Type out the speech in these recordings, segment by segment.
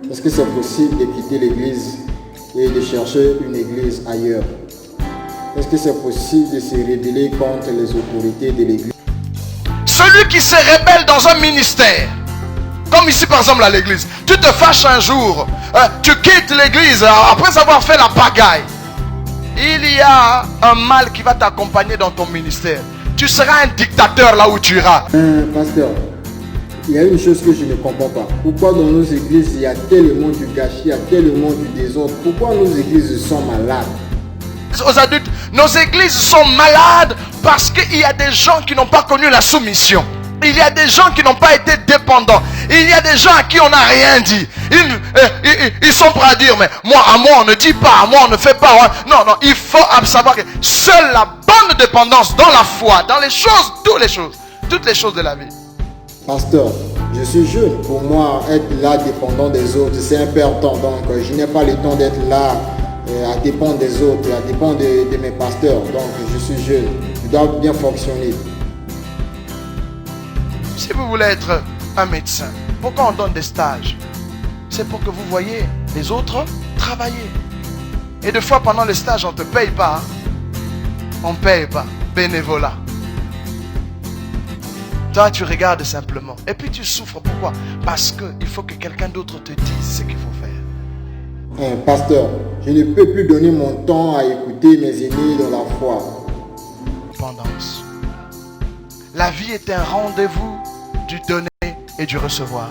Est-ce que c'est possible de quitter l'église et de chercher une église ailleurs? Est-ce que c'est possible de se rebeller contre les autorités de l'église? Celui qui se rebelle dans un ministère, comme ici par exemple à l'église, tu te fâches un jour, tu quittes l'église après avoir fait la pagaille. Il y a un mal qui va t'accompagner dans ton ministère. Tu seras un dictateur là où tu iras. Pasteur, il y a une chose que je ne comprends pas. Pourquoi dans nos églises il y a tellement du gâchis, il y a tellement du désordre? Pourquoi nos églises sont malades? Aux adultes, nos églises sont malades parce qu'il y a des gens qui n'ont pas connu la soumission. Il y a des gens qui n'ont pas été dépendants. Il y a des gens à qui on n'a rien dit. Ils sont prêts à dire, mais à moi on ne dit pas, à moi on ne fait pas. Non, il faut savoir que seule la bonne dépendance dans la foi, dans les choses, toutes les choses de la vie. Pasteur, je suis jeune. Pour moi, être là dépendant des autres, c'est un perte de temps. Donc, je n'ai pas le temps d'être là à dépendre des autres, à dépendre de mes pasteurs. Donc, je suis jeune. Je dois bien fonctionner. Si vous voulez être un médecin, pourquoi on donne des stages? C'est pour que vous voyez les autres travailler. Et des fois, pendant les stages, on ne te paye pas. On ne paye pas. Bénévolat. Toi, tu regardes simplement. Et puis, tu souffres. Pourquoi? Parce qu'il faut que quelqu'un d'autre te dise ce qu'il faut faire. Pasteur, je ne peux plus donner mon temps à écouter mes aînés dans la foi. Dépendance. La vie est un rendez-vous du donner et du recevoir.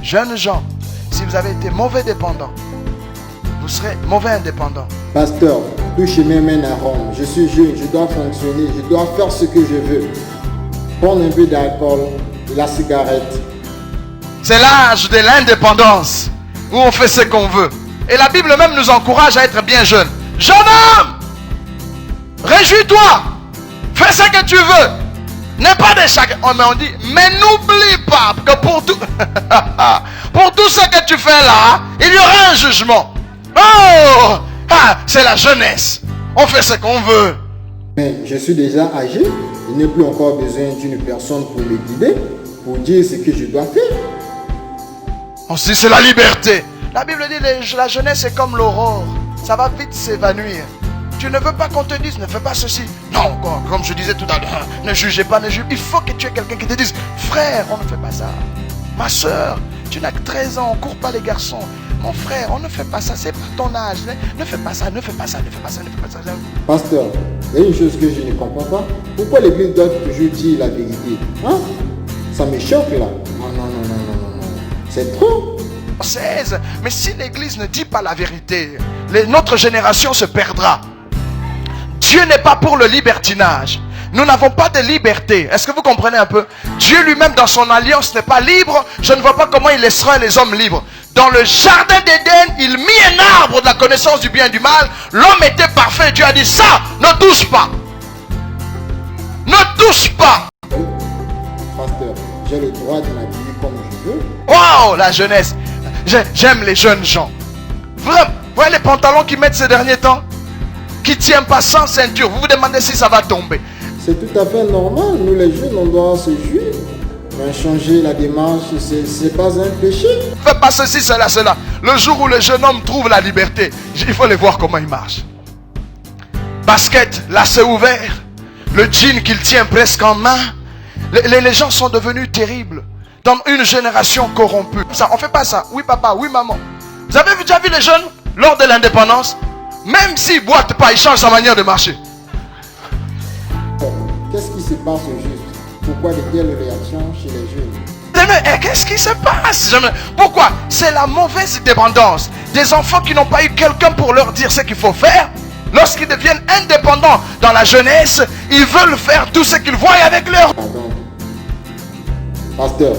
Jeunes gens, si vous avez été mauvais dépendants, vous serez mauvais indépendants. Pasteur, tout chemin mène à Rome. Je suis jeune, je dois fonctionner, je dois faire ce que je veux. Prendre un peu d'alcool, de la cigarette. C'est l'âge de l'indépendance où on fait ce qu'on veut. Et la Bible même nous encourage à être bien jeunes. Jeune homme, réjouis-toi, fais ce que tu veux. N'est pas de chacun. Oh, mais on dit, mais n'oublie pas que pour tout, pour tout ce que tu fais là, il y aura un jugement. Oh, c'est la jeunesse. On fait ce qu'on veut. Mais je suis déjà âgé. Je n'ai plus encore besoin d'une personne pour me guider, pour dire ce que je dois faire. On se dit, c'est la liberté. La Bible dit, la jeunesse est comme l'aurore. Ça va vite s'évanouir. Tu ne veux pas qu'on te dise, ne fais pas ceci. Non, comme je disais tout à l'heure, ne jugez pas, ne jugez. Il faut que tu aies quelqu'un qui te dise, frère, on ne fait pas ça. Ma soeur, tu n'as que 13 ans, on ne court pas les garçons. Mon frère, on ne fait pas ça, c'est pas ton âge. Ne fais pas ça, ne fais pas ça, ne fais pas ça, ne fais pas ça. Pasteur, il y a une chose que je ne comprends pas. Pourquoi l'église doit toujours dire la vérité? Hein? Ça me choque là. Non. C'est trop. 16. Mais si l'église ne dit pas la vérité, notre génération se perdra. Dieu n'est pas pour le libertinage. Nous n'avons pas de liberté. Est-ce que vous comprenez un peu? Dieu lui-même dans son alliance n'est pas libre. Je ne vois pas comment il laissera les hommes libres. Dans le jardin d'Éden, il mit un arbre de la connaissance du bien et du mal. L'homme était parfait. Dieu a dit ça, ne touche pas. Ne touche pas. Pasteur, j'ai le droit de m'habiller comme je veux. Wow, la jeunesse. J'aime les jeunes gens. Vraiment. Vous voyez les pantalons qu'ils mettent ces derniers temps? Qui ne tiennent pas sans ceinture. Vous vous demandez si ça va tomber. C'est tout à fait normal. Nous les jeunes, on doit se jouer. Mais changer la démarche, c'est pas un péché. Fais pas ceci, cela. Le jour où le jeune homme trouve la liberté, il faut les voir comment il marche. Basket, lacet ouvert. Le jean qu'il tient presque en main. Les gens sont devenus terribles. Dans une génération corrompue. Ça, on fait pas ça. Oui papa, oui maman. Vous avez déjà vu les jeunes lors de l'indépendance? Même s'ils ne boitent pas, ils changent sa manière de marcher. Qu'est-ce qui se passe au juste? Pourquoi de telles réactions chez les jeunes? Qu'est-ce qui se passe? Pourquoi? C'est la mauvaise dépendance. Des enfants qui n'ont pas eu quelqu'un pour leur dire ce qu'il faut faire. Lorsqu'ils deviennent indépendants dans la jeunesse, ils veulent faire tout ce qu'ils voient avec leur... Pardon. Pasteur,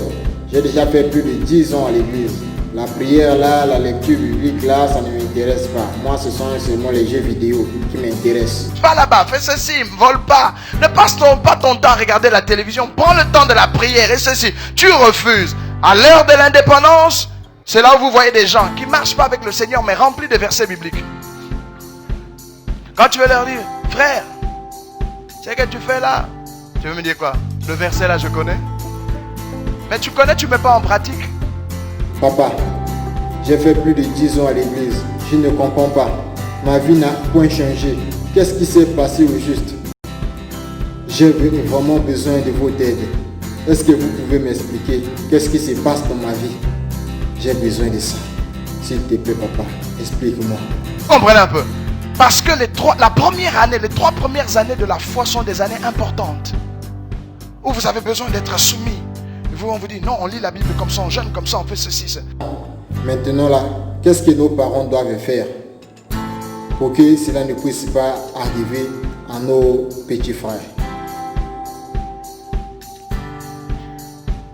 j'ai déjà fait plus de 10 ans à l'église. La prière là, la lecture biblique là, ça ne m'intéresse pas. Moi, ce sont seulement les jeux vidéo qui m'intéressent. Va là-bas, fais ceci, ne vole pas. Ne passe pas ton temps à regarder la télévision. Prends le temps de la prière et ceci. Tu refuses. À l'heure de l'indépendance, c'est là où vous voyez des gens qui ne marchent pas avec le Seigneur, mais remplis de versets bibliques. Quand tu veux leur dire, frère, c'est que tu fais là. Tu veux me dire quoi? Le verset là, je connais. Mais tu connais, tu ne mets pas en pratique. Papa, J'ai fait plus de 10 ans à l'église. Je ne comprends pas. Ma vie n'a point changé. Qu'est-ce qui s'est passé au juste? J'ai vraiment besoin de votre aide. Est-ce que vous pouvez m'expliquer qu'est-ce qui se passe dans ma vie? J'ai besoin de ça. S'il te plaît, papa, explique-moi. Comprenez un peu. Parce que la première année, les 3 premières années de la foi sont des années importantes. Où vous avez besoin d'être soumis. Et vous, on vous dit, non, on lit la Bible comme ça, on jeûne comme ça, on fait ceci. Maintenant là, qu'est-ce que nos parents doivent faire pour que cela ne puisse pas arriver à nos petits frères?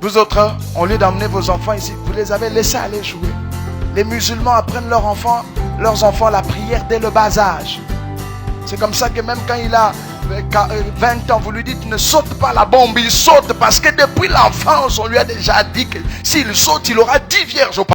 Vous autres, au lieu d'emmener vos enfants ici, vous les avez laissés aller jouer. Les musulmans apprennent leurs enfants la prière dès le bas âge. C'est comme ça que même quand il a 20 ans, vous lui dites ne saute pas la bombe, il saute parce que depuis l'enfance, on lui a déjà dit que s'il saute, il aura 10 vierges au